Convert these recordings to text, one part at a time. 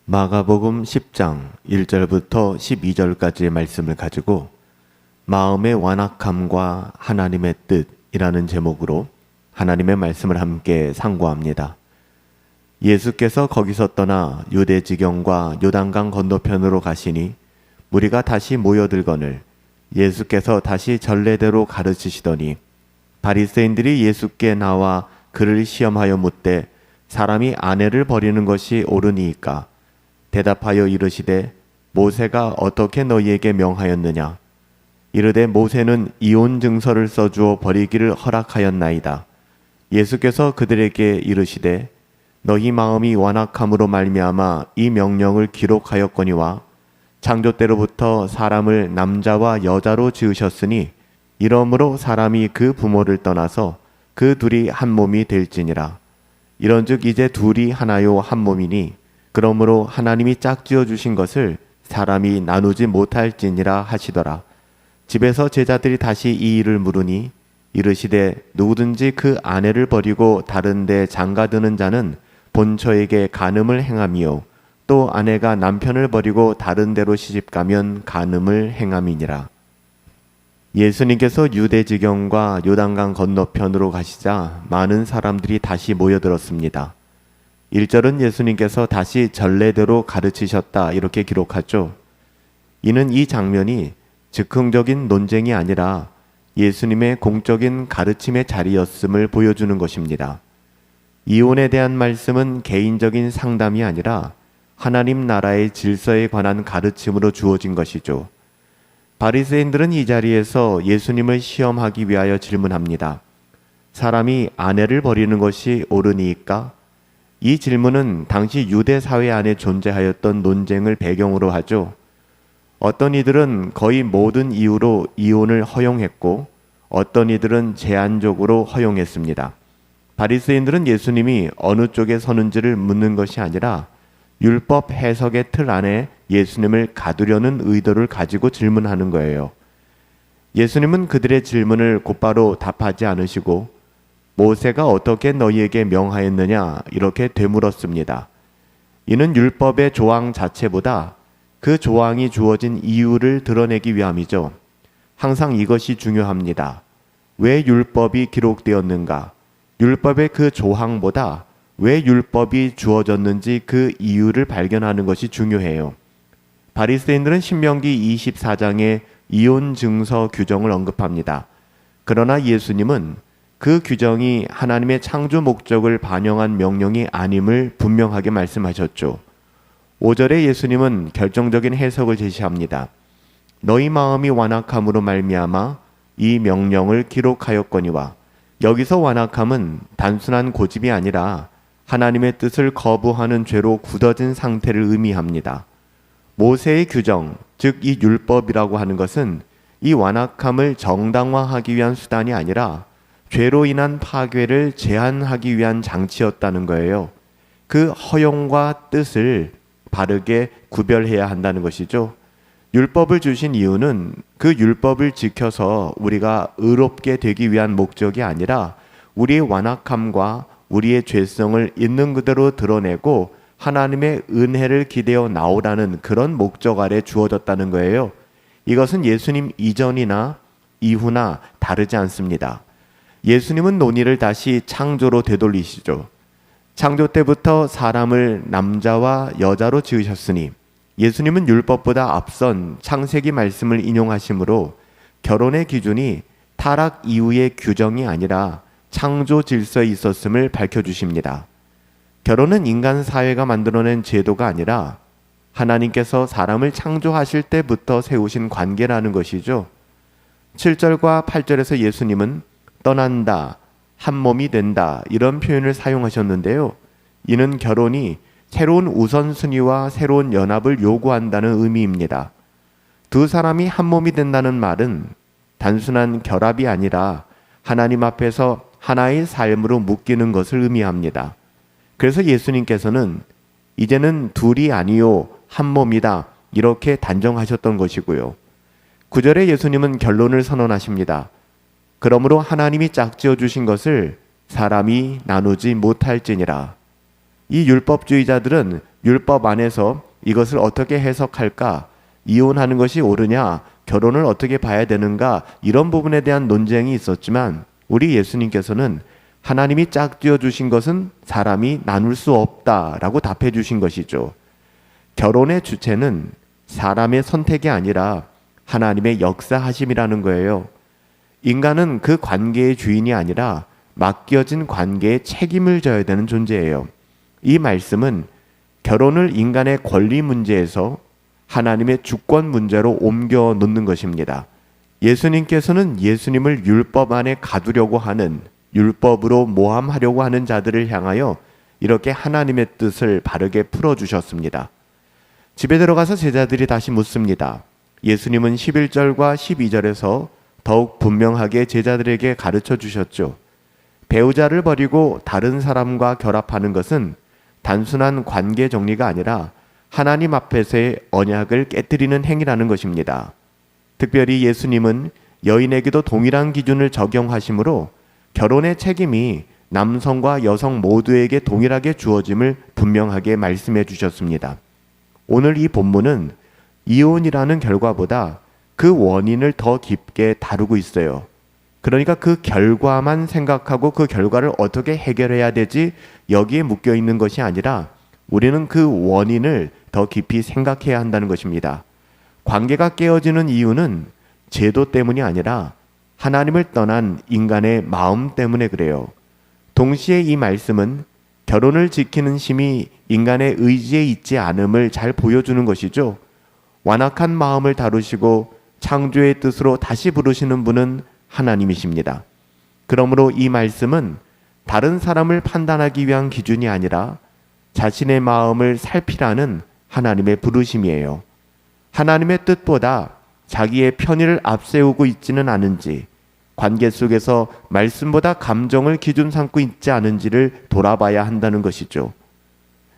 마가복음 10장 1절부터 12절까지의 말씀을 가지고 마음의 완악함과 하나님의 뜻이라는 제목으로 하나님의 말씀을 함께 상고합니다. 예수께서 거기서 떠나 유대 지경과 요단강 건너편으로 가시니 무리가 다시 모여들거늘 예수께서 다시 전례대로 가르치시더니 바리새인들이 예수께 나와 그를 시험하여 묻되 사람이 아내를 버리는 것이 옳으니이까 대답하여 이르시되 모세가 어떻게 너희에게 명하였느냐 이르되 모세는 이혼 증서를 써주어 버리기를 허락하였나이다. 예수께서 그들에게 이르시되 너희 마음이 완악함으로 말미암아 이 명령을 기록하였거니와 창조 때로부터 사람을 남자와 여자로 지으셨으니 이러므로 사람이 그 부모를 떠나서 그 둘이 한 몸이 될지니라. 이런즉 이제 둘이 하나요 한 몸이니 그러므로 하나님이 짝지어 주신 것을 사람이 나누지 못할지니라 하시더라. 집에서 제자들이 다시 이 일을 물으니 이르시되 누구든지 그 아내를 버리고 다른 데 장가드는 자는 본처에게 간음을 행함이요 또 아내가 남편을 버리고 다른 데로 시집가면 간음을 행함이니라. 예수님께서 유대 지경과 요단강 건너편으로 가시자 많은 사람들이 다시 모여들었습니다. 1절은 예수님께서 다시 전례대로 가르치셨다 이렇게 기록하죠. 이는 이 장면이 즉흥적인 논쟁이 아니라 예수님의 공적인 가르침의 자리였음을 보여주는 것입니다. 이혼에 대한 말씀은 개인적인 상담이 아니라 하나님 나라의 질서에 관한 가르침으로 주어진 것이죠. 바리새인들은 이 자리에서 예수님을 시험하기 위하여 질문합니다. 사람이 아내를 버리는 것이 옳으니까? 이 질문은 당시 유대 사회 안에 존재하였던 논쟁을 배경으로 하죠. 어떤 이들은 거의 모든 이유로 이혼을 허용했고 어떤 이들은 제한적으로 허용했습니다. 바리새인들은 예수님이 어느 쪽에 서는지를 묻는 것이 아니라 율법 해석의 틀 안에 예수님을 가두려는 의도를 가지고 질문하는 거예요. 예수님은 그들의 질문을 곧바로 답하지 않으시고 모세가 어떻게 너희에게 명하였느냐 이렇게 되물었습니다. 이는 율법의 조항 자체보다 그 조항이 주어진 이유를 드러내기 위함이죠. 항상 이것이 중요합니다. 왜 율법이 기록되었는가? 율법의 그 조항보다 왜 율법이 주어졌는지 그 이유를 발견하는 것이 중요해요. 바리새인들은 신명기 24장의 이혼 증서 규정을 언급합니다. 그러나 예수님은 그 규정이 하나님의 창조 목적을 반영한 명령이 아님을 분명하게 말씀하셨죠. 5절에 예수님은 결정적인 해석을 제시합니다. 너희 마음이 완악함으로 말미암아 이 명령을 기록하였거니와 여기서 완악함은 단순한 고집이 아니라 하나님의 뜻을 거부하는 죄로 굳어진 상태를 의미합니다. 모세의 규정, 즉 이 율법이라고 하는 것은 이 완악함을 정당화하기 위한 수단이 아니라 죄로 인한 파괴를 제한하기 위한 장치였다는 거예요. 그 허용과 뜻을 바르게 구별해야 한다는 것이죠. 율법을 주신 이유는 그 율법을 지켜서 우리가 의롭게 되기 위한 목적이 아니라 우리의 완악함과 우리의 죄성을 있는 그대로 드러내고 하나님의 은혜를 기대어 나오라는 그런 목적 아래 주어졌다는 거예요. 이것은 예수님 이전이나 이후나 다르지 않습니다. 예수님은 논의를 다시 창조로 되돌리시죠. 창조 때부터 사람을 남자와 여자로 지으셨으니 예수님은 율법보다 앞선 창세기 말씀을 인용하시므로 결혼의 기준이 타락 이후의 규정이 아니라 창조 질서에 있었음을 밝혀주십니다. 결혼은 인간 사회가 만들어낸 제도가 아니라 하나님께서 사람을 창조하실 때부터 세우신 관계라는 것이죠. 7절과 8절에서 예수님은 떠난다, 한 몸이 된다 이런 표현을 사용하셨는데요. 이는 결혼이 새로운 우선순위와 새로운 연합을 요구한다는 의미입니다. 두 사람이 한 몸이 된다는 말은 단순한 결합이 아니라 하나님 앞에서 하나의 삶으로 묶이는 것을 의미합니다. 그래서 예수님께서는 이제는 둘이 아니요 한 몸이다 이렇게 단정하셨던 것이고요. 9절에 예수님은 결론을 선언하십니다. 그러므로 하나님이 짝지어 주신 것을 사람이 나누지 못할지니라. 이 율법주의자들은 율법 안에서 이것을 어떻게 해석할까? 이혼하는 것이 옳으냐? 결혼을 어떻게 봐야 되는가? 이런 부분에 대한 논쟁이 있었지만 우리 예수님께서는 하나님이 짝지어 주신 것은 사람이 나눌 수 없다라고 답해 주신 것이죠. 결혼의 주체는 사람의 선택이 아니라 하나님의 역사하심이라는 거예요. 인간은 그 관계의 주인이 아니라 맡겨진 관계에 책임을 져야 되는 존재예요. 이 말씀은 결혼을 인간의 권리 문제에서 하나님의 주권 문제로 옮겨 놓는 것입니다. 예수님께서는 예수님을 율법 안에 가두려고 하는, 율법으로 모함하려고 하는 자들을 향하여 이렇게 하나님의 뜻을 바르게 풀어주셨습니다. 집에 들어가서 제자들이 다시 묻습니다. 예수님은 11절과 12절에서 더욱 분명하게 제자들에게 가르쳐 주셨죠. 배우자를 버리고 다른 사람과 결합하는 것은 단순한 관계 정리가 아니라 하나님 앞에서의 언약을 깨뜨리는 행위라는 것입니다. 특별히 예수님은 여인에게도 동일한 기준을 적용하시므로 결혼의 책임이 남성과 여성 모두에게 동일하게 주어짐을 분명하게 말씀해 주셨습니다. 오늘 이 본문은 이혼이라는 결과보다 그 원인을 더 깊게 다루고 있어요. 그러니까 그 결과만 생각하고 그 결과를 어떻게 해결해야 되지 여기에 묶여 있는 것이 아니라 우리는 그 원인을 더 깊이 생각해야 한다는 것입니다. 관계가 깨어지는 이유는 제도 때문이 아니라 하나님을 떠난 인간의 마음 때문에 그래요. 동시에 이 말씀은 결혼을 지키는 힘이 인간의 의지에 있지 않음을 잘 보여주는 것이죠. 완악한 마음을 다루시고 창조의 뜻으로 다시 부르시는 분은 하나님이십니다. 그러므로 이 말씀은 다른 사람을 판단하기 위한 기준이 아니라 자신의 마음을 살피라는 하나님의 부르심이에요. 하나님의 뜻보다 자기의 편의를 앞세우고 있지는 않은지, 관계 속에서 말씀보다 감정을 기준 삼고 있지 않은지를 돌아봐야 한다는 것이죠.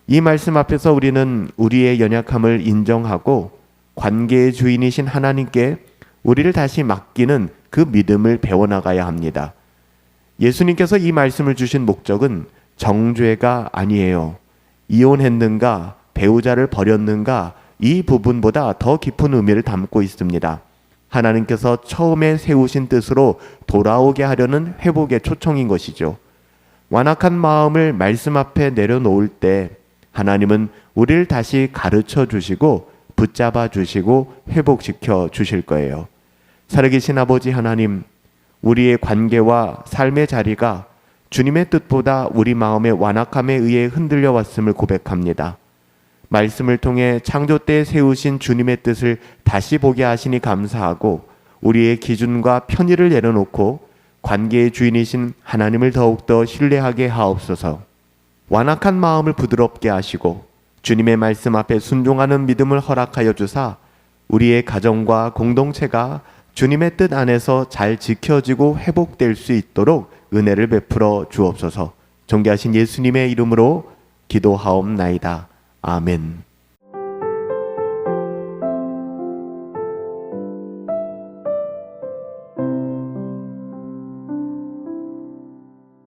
이 말씀 앞에서 우리는 우리의 연약함을 인정하고 관계의 주인이신 하나님께 우리를 다시 맡기는 그 믿음을 배워나가야 합니다. 예수님께서 이 말씀을 주신 목적은 정죄가 아니에요. 이혼했는가, 배우자를 버렸는가, 이 부분보다 더 깊은 의미를 담고 있습니다. 하나님께서 처음에 세우신 뜻으로 돌아오게 하려는 회복의 초청인 것이죠. 완악한 마음을 말씀 앞에 내려놓을 때 하나님은 우리를 다시 가르쳐 주시고 붙잡아 주시고 회복시켜 주실 거예요. 살아계신 아버지 하나님, 우리의 관계와 삶의 자리가 주님의 뜻보다 우리 마음의 완악함에 의해 흔들려 왔음을 고백합니다. 말씀을 통해 창조 때 세우신 주님의 뜻을 다시 보게 하시니 감사하고 우리의 기준과 편의를 내려놓고 관계의 주인이신 하나님을 더욱더 신뢰하게 하옵소서. 완악한 마음을 부드럽게 하시고 주님의 말씀 앞에 순종하는 믿음을 허락하여 주사 우리의 가정과 공동체가 주님의 뜻 안에서 잘 지켜지고 회복될 수 있도록 은혜를 베풀어 주옵소서. 존귀하신 예수님의 이름으로 기도하옵나이다. 아멘.